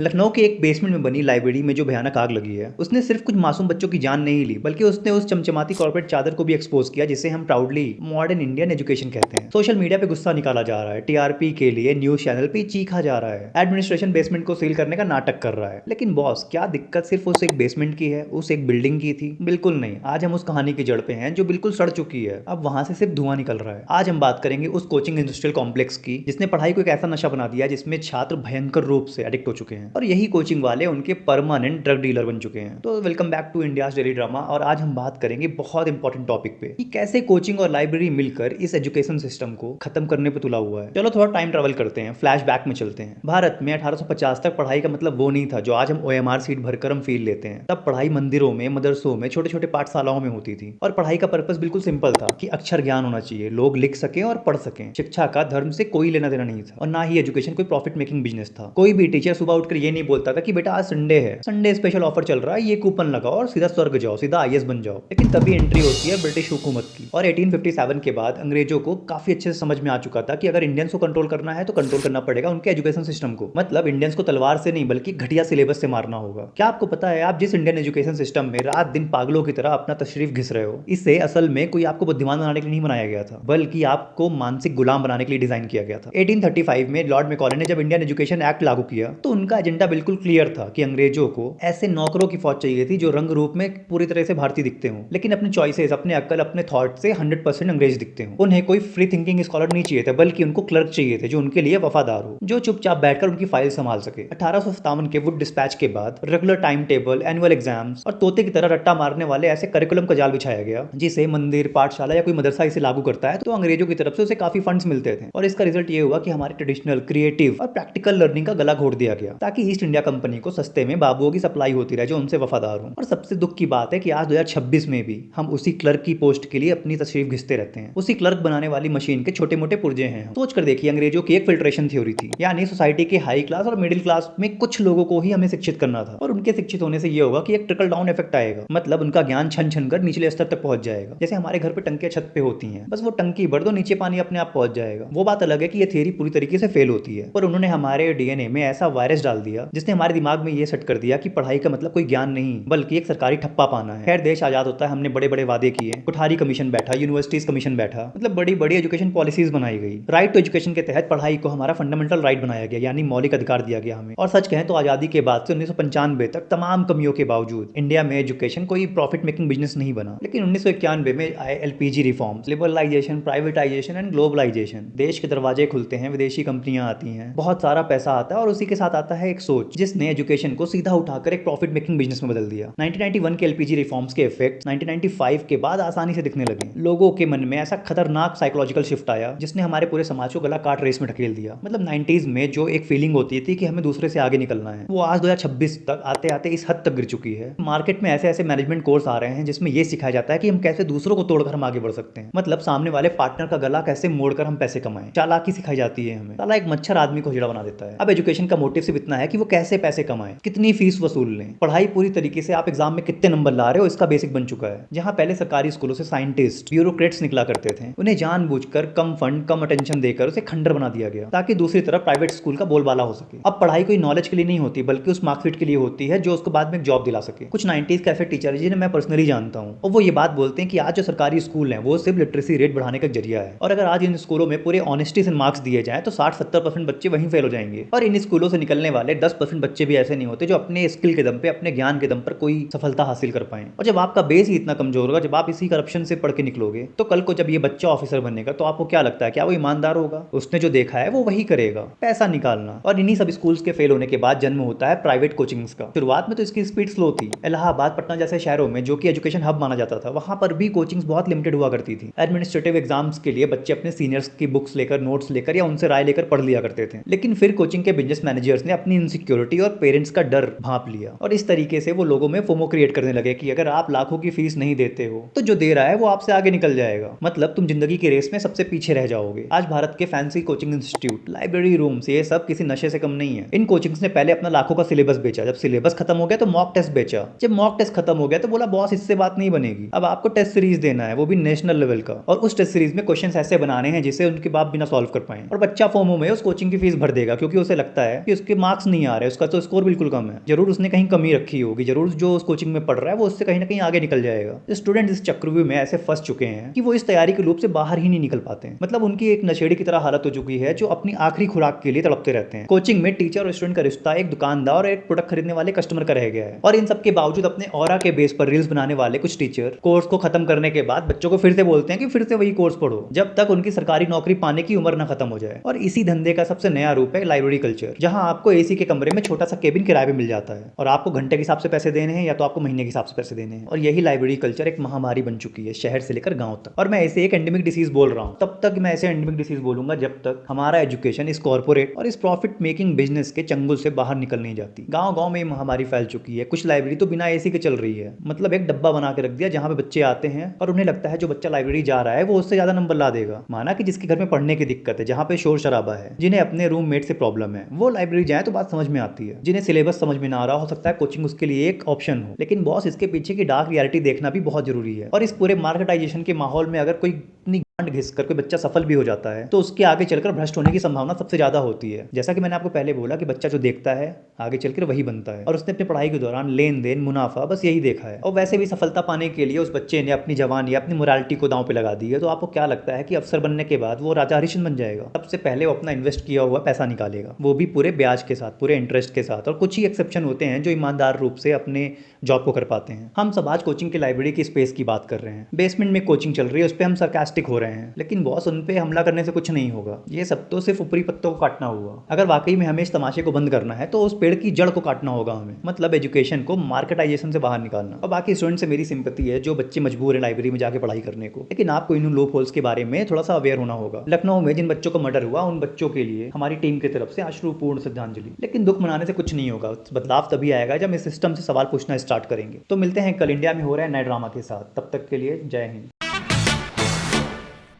लखनऊ के एक बेसमेंट में बनी लाइब्रेरी में जो भयानक आग लगी है, उसने सिर्फ कुछ मासूम बच्चों की जान नहीं ली, बल्कि उसने उस चमचमाती कॉर्पोरेट चादर को भी एक्सपोज किया जिसे हम प्राउडली मॉडर्न इंडियन एजुकेशन कहते हैं। सोशल मीडिया पे गुस्सा निकाला जा रहा है, टीआरपी के लिए न्यूज चैनल पे चीखा जा रहा है, एडमिनिस्ट्रेशन बेसमेंट को सील करने का नाटक कर रहा है। लेकिन बॉस, क्या दिक्कत सिर्फ उस एक बेसमेंट की है, उस एक बिल्डिंग की थी? बिल्कुल नहीं। आज हम उस कहानी की जड़ पे हैं जो बिल्कुल सड़ चुकी है, अब वहां से सिर्फ धुआं निकल रहा है। आज हम बात करेंगे उस कोचिंग इंडस्ट्रियल कॉम्प्लेक्स की जिसने पढ़ाई को एक ऐसा नशा बना दिया जिसमें छात्र भयंकर रूप से एडिक्ट हो चुके हैं और यही कोचिंग वाले उनके परमानेंट ड्रग डीलर बन चुके हैं। तो welcome back to India's daily drama. और आज हम बात करेंगे बहुत इंपॉर्टेंट टॉपिक पे कि कैसे कोचिंग और लाइब्रेरी मिलकर इस एजुकेशन सिस्टम को खत्म करने पे तुला हुआ है। चलो थोड़ा टाइम ट्रेवल करते हैं, फ्लैशबैक में चलते हैं। भारत में 1850 तक पढ़ाई का मतलब वो नहीं था जो आज हम ओएमआर सीट भरकर हम फील लेते हैं। तब पढ़ाई मंदिरों में, मदरसों में, छोटे छोटे पाठशालाओं में होती थी और पढ़ाई का पर्पस बिल्कुल सिंपल था कि अक्षर ज्ञान होना चाहिए, लोग लिख सकें और पढ़ सकें। शिक्षा का धर्म से कोई लेना देना नहीं था और ना ही एजुकेशन कोई प्रॉफिट मेकिंग बिजनेस था। कोई भी टीचर सुबह उठकर ये नहीं बोलता था कि बेटा आज संडे है, संडे स्पेशल ऑफर चल रहा है, ये कूपन लगाओ और सीधा स्वर्ग जाओ, सीधा आईएएस बन जाओ। लेकिन तभी एंट्री होती है ब्रिटिश हुकूमत की और 1857 के बाद अंग्रेजों को काफी अच्छे से समझ में आ चुका था कि अगर इंडियंस को कंट्रोल करना है तो कंट्रोल करना पड़ेगा उनके एजुकेशन सिस्टम को। मतलब इंडियंस को तलवार से नहीं बल्कि घटिया सिलेबस से मारना होगा। क्या आपको पता है आप जिस इंडियन एजुकेशन सिस्टम में रात दिन पागलों की तरह अपना तशरीफ घिस रहे हो, इससे असल में कोई आपको बुद्धिमान बनाने के लिए नहीं बनाया गया था, बल्कि आपको मानसिक गुलाम बनाने के लिए डिजाइन किया गया था। 1835 में लॉर्ड मैकॉले ने जब इंडियन एजुकेशन एक्ट लागू किया तो उनका एजेंडा बिल्कुल क्लियर था कि अंग्रेजों को ऐसे नौकरों की फौज चाहिए थी जो रंग रूप में पूरी तरह से भारतीय दिखते हों, लेकिन अपने चॉइसेस, अपने अक्ल, अपने थॉट से 100% अंग्रेज दिखते हों। उन्हें कोई फ्री थिंकिंग स्कॉलर नहीं चाहिए थे, बल्कि उनको क्लर्क चाहिए थे जो उनके लिए वफादार हो, जो चुपचाप बैठकर उनकी फाइल संभाल सके। 1857 के वुड डिस्पैच के बाद regular time table, annual exams और तोते की तरह रट्टा मारने वाले ऐसे करिकुलम का जाल बिछाया गया जिसे मंदिर, पाठशाला या कोई मदरसा इसे लागू करता है तो अंग्रेजों की तरफ से उसे काफी फंड्स मिलते थे। और इसका रिजल्ट ये हुआ कि हमारे ट्रेडिशनल, क्रिएटिव और प्रैक्टिकल लर्निंग का गला घोट दिया गया ताकि ईस्ट इंडिया कंपनी को सस्ते में बाबुओं की सप्लाई होती रहे जो उनसे वफादार हों। और सबसे दुख की बात है कि आज 2026 में भी हम उसी क्लर्क की पोस्ट के लिए अपनी तशरीफ घिसते रहते हैं। उसी क्लर्क बनाने वाली मशीन के छोटे मोटे पुर्जे हैं। सोच कर देखिए, अंग्रेजों की एक फिल्ट्रेशन थ्योरी थी, यानी सोसाइटी के हाई क्लास और मिडिल क्लास में कुछ लोगों को ही हमें शिक्षित करना था और उनके शिक्षित होने से ये होगा कि एक ट्रिकल डाउन इफेक्ट आएगा। मतलब उनका ज्ञान छन छन कर निचले स्तर तक पहुंच जाएगा। जैसे हमारे घर पे टंकियां छत पे होती हैं, बस वो टंकी भर दो, नीचे पानी अपने आप पहुंच जाएगा। वो बात अलग है कि ये थ्योरी पूरी तरीके से फेल होती है, पर उन्होंने हमारे डीएनए में ऐसा वायरस डाल दिया जिसने हमारे दिमाग में ये सेट कर दिया कि पढ़ाई का मतलब कोई ज्ञान नहीं बल्कि एक सरकारी ठप्पा पाना है। खैर, देश आजाद होता है, हमने बड़े बड़े वादे किए, कुठारी कमीशन बैठा, यूनिवर्सिटीज कमीशन बैठा, मतलब बड़ी बड़ी एजुकेशन पॉलिसीज बनाई गई। राइट टू एजुकेशन के तहत पढ़ाई को हमारा फंडामेंटल राइट बनाया गया, यानी मौलिक अधिकार दिया गया हमें। और सच कहें तो आजादी के बाद से 1995 तक तमाम कमियों के बावजूद इंडिया में एजुकेशन कोई प्रॉफिट मेकिंग बिजनेस नहीं बना। लेकिन 1991 में आए LPG reforms, liberalisation, privatisation and globalisation, देश के दरवाजे खुलते हैं, विदेशी कंपनियां आती हैं, बहुत सारा पैसा आता है और उसी के साथ आता है एक सोच जिसने एजुकेशन को सीधा उठाकर एक प्रॉफिट मेकिंग बिजनेस में बदल दिया। 1991 के एलपीजी रिफॉर्म्स के इफेक्ट 1995 के बाद आसानी से दिखने लगे। लोगों के मन में ऐसा खतरनाक साइकोलॉजिकल शिफ्ट आया जिसने हमारे पूरे समाज को गला काट रेस में ढकेल दिया। मतलब 90s में जो एक फीलिंग होती थी कि हमें दूसरे से आगे निकलना है, वो आज 2026 तक आते आते इस हद तक गिर चुकी है। मार्केट में ऐसे ऐसे मैनेजमेंट कोर्स आ रहे हैं जिसमें ये सिखाया जाता है कि हम कैसे दूसरों को तोड़कर हम आगे बढ़ सकते हैं। मतलब सामने वाले पार्टनर का गला कैसे मोड़कर हम पैसे कमाएं। चालाकी सिखाई जाती है हमें। साला एक मच्छर आदमी को हिजड़ा बना देता है। अब एजुकेशन का मोटिव सिर्फ इतना है कि वो कैसे पैसे कमाएं, कितनी फीस वसूल लें। पढ़ाई पूरी तरीके से आप एग्जाम में कितने नंबर ला रहे हो इसका बेसिक बन चुका है। जहां पहले सरकारी स्कूलों से साइंटिस्ट, ब्यूरोक्रेट्स निकला करते थे, उन्हें जानबूझकर कम फंड, कम अटेंशन देकर उसे खंडर बना दिया गया ताकि दूसरी तरफ प्राइवेट स्कूल का बोलबाला हो सके। अब पढ़ाई कोई नॉलेज के लिए नहीं होती बल्कि उस मार्कशीट के लिए होती है जो उसको बाद में एक जॉब दिला सके। कुछ 90s के ऐसे टीचर जिन्हें मैं पर्सनली जानता हूं और वो ये बात बोलते हैं कि आज जो सरकारी स्कूल हैं वो सिर्फ लिटरेसी रेट बढ़ाने का जरिया है और अगर आज इन स्कूलों में पूरे ऑनेस्टी से मार्क्स दिए जाए तो 60-70% बच्चे वहीं फेल हो जाएंगे। और इन स्कूलों से निकलने वाले 10% बच्चे भी ऐसे नहीं होते जो अपने स्किल के दम पे, अपने ज्ञान के दम पर कोई सफलता हासिल कर पाए। और जब आपका बेस ही इतना कमजोर होगा, जब आप इसी करप्शन से पढ़ के निकलोगे, तो कल को जब ये बच्चा ऑफिसर बनेगा तो आपको क्या लगता है, क्या वो ईमानदार होगा? उसने जो देखा है वो वही करेगा, पैसा निकालना। और इन्हीं सब स्कूल्स के फेल होने के बाद जन्म होता है प्राइवेट कोचिंग्स का। शुरुआत में तो इसकी स्पीड स्लो थी। इलाहाबाद, पटना जैसे शहरों में जो कि एजुकेशन हब माना जाता था, वहां पर भी कोचिंग्स बहुत लिमिटेड हुआ करती थी। एडमिनिस्ट्रेटिव एग्जाम्स के लिए बच्चे अपने सीनियर्स की बुक्स लेकर, नोट्स लेकर या उनसे राय लेकर पढ़ लिया करते थे। लेकिन फिर कोचिंग के बिजनेस मैनेजर्स ने अपनी इनसिक्योरिटी और पेरेंट्स का डर भांप लिया और इस तरीके से वो लोगों में फोमो क्रिएट करने लगे कि अगर आप लाखों की फीस नहीं देते हो तो जो दे रहा है वो आपसे आगे निकल जाएगा। मतलब तुम जिंदगी की रेस में सबसे पीछे रह जाओगे। आज भारत के fancy coaching institute, library rooms, ये सब किसी नशे से कम नहीं है। इन कोचिंग्स ने पहले अपना लाखों का सिलेबस बेचा, जब सिलेबस खत्म हो गया तो मॉक टेस्ट बेचा, जब मॉक टेस्ट खत्म हो गया तो बोला बॉस इससे बात नहीं बनेगी, अब आपको टेस्ट सीरीज देना है, वो भी नेशनल लेवल का। और उस टेस्ट सीरीज में क्वेश्चंस ऐसे बनाने हैं जिसे उनके बाप बिना सॉल्व कर पाए और बच्चा फोमो में उस कोचिंग की फीस भर देगा क्योंकि उसे लगता है कि उसके मार्क्स नहीं आ रहे, उसका तो स्कोर बिल्कुल कम है, जरूर उसने कहीं कमी रखी होगी, जरूर जो उस कोचिंग में पढ़ रहा है वो उससे कहीं ना कहीं आगे निकल जाएगा। स्टूडेंट इस चक्रव्यूह में ऐसे फंस चुके हैं कि वो इस तैयारी के लूप से बाहर ही नहीं निकल पाते हैं। मतलब उनकी एक नशेड़ी की तरह हालत हो चुकी है जो अपनी आखिरी खुराक के लिए तड़पते रहते हैं। कोचिंग में टीचर और स्टूडेंट का रिश्ता एक दुकानदार और एक प्रोडक्ट खरीदने वाले कस्टमर का रह गया है। और इन सब के बावजूद अपने ऑरा के बेस पर रील्स बनाने वाले कुछ टीचर कोर्स को खत्म करने के बाद बच्चों को फिर से बोलते हैं कि फिर से वही कोर्स पढ़ो, जब तक उनकी सरकारी नौकरी पाने की उम्र ना खत्म हो जाए। और इसी धंधे का सबसे नया रूप है लाइब्रेरी कल्चर, जहां आपको एसी के कमरे में छोटा सा केबिन किराए पे मिल जाता है और आपको घंटे के हिसाब से पैसे देने हैं या तो आपको महीने के हिसाब से पैसे देने हैं। और यही लाइब्रेरी कल्चर एक महामारी बन चुकी है शहर से लेकर गांव तक। और मैं ऐसे एक एंडेमिक डिसीज बोल रहा हूं, तब तक मैं ऐसे एंडेमिक डिसीज बोलूंगा जब तक हमारा एजुकेशन इस कॉर्पोरेट और इस प्रॉफिट मेकिंग बिजनेस के चंगुल से बाहर निकल नहीं जाती। गांव गांव में महामारी फैल चुकी है। कुछ लाइब्रेरी तो बिना एसी के चल रही है, मतलब एक डब्बा बना के रख दिया जहां पे बच्चे आते हैं और उन्हें लगता है जो बच्चा लाइब्रेरी जा रहा है वो उससे ज्यादा नंबर ला देगा। माना कि जिसके घर में पढ़ने की दिक्कत है, जहां पे शोर शराबा है, जिन्हें अपने रूममेट से प्रॉब्लम है, वो लाइब्रेरी जाए तो बात समझ में आती है। जिन्हें सिलेबस समझ में ना आ रहा हो सकता है कोचिंग उसके लिए एक ऑप्शन हो, लेकिन बॉस इसके पीछे की डार्क रियलिटी देखना भी बहुत जरूरी है। और इस पूरे मार्केटाइजेशन के माहौल में अगर कोई इतनी घिस कर कोई बच्चा सफल भी हो जाता है तो उसके आगे चलकर भ्रष्ट होने की संभावना सबसे ज्यादा होती है। जैसा कि मैंने आपको पहले बोला कि बच्चा जो देखता है आगे चलकर वही बनता है, और उसने अपनी पढ़ाई के दौरान लेन देन मुनाफा बस यही देखा है। और वैसे भी सफलता पाने के लिए उस बच्चे ने अपनी जवानी अपनी मोरालिटी को दांव पे लगा दी है। तो आपको क्या लगता है कि अफसर बनने के बाद वो राजा हरिश्चंद्र बन जाएगा? सबसे पहले वो अपना इन्वेस्ट किया हुआ पैसा निकालेगा, वो भी पूरे ब्याज के साथ, पूरे इंटरेस्ट के साथ। और कुछ ही एक्सेप्शन होते हैं जो ईमानदार रूप से अपने जॉब को कर पाते हैं। हम सब आज कोचिंग की लाइब्रेरी की स्पेस की बात कर रहे हैं, बेसमेंट में कोचिंग चल रही है, उस पर हम सरकास्टिक हो रहे हैं, लेकिन बॉस उन पे हमला करने से कुछ नहीं होगा। ये सब तो सिर्फ ऊपरी पत्तों को काटना हुआ। अगर वाकई में हमें इस तमाशे को बंद करना है तो उस पेड़ की जड़ को काटना होगा हमें, मतलब एजुकेशन को मार्केटाइजेशन से बाहर निकालना। और बाकी स्टूडेंट से मेरी सिंपैथी है जो बच्चे मजबूर है लाइब्रेरी में जाके पढ़ाई करने को, लेकिन आपको इन लूप होल्स के बारे में थोड़ा सा अवेयर होना होगा। लखनऊ में जिन बच्चों का मर्डर हुआ उन बच्चों के लिए हमारी टीम की तरफ से अश्रुपूर्ण श्रद्धांजलि। लेकिन दुख मनाने से कुछ नहीं होगा, बदलाव तभी आएगा जब इस सिस्टम से सवाल पूछना स्टार्ट करेंगे। तो मिलते हैं कल इंडिया में हो रहा है नए ड्रामा के साथ, तब तक के लिए जय हिंद।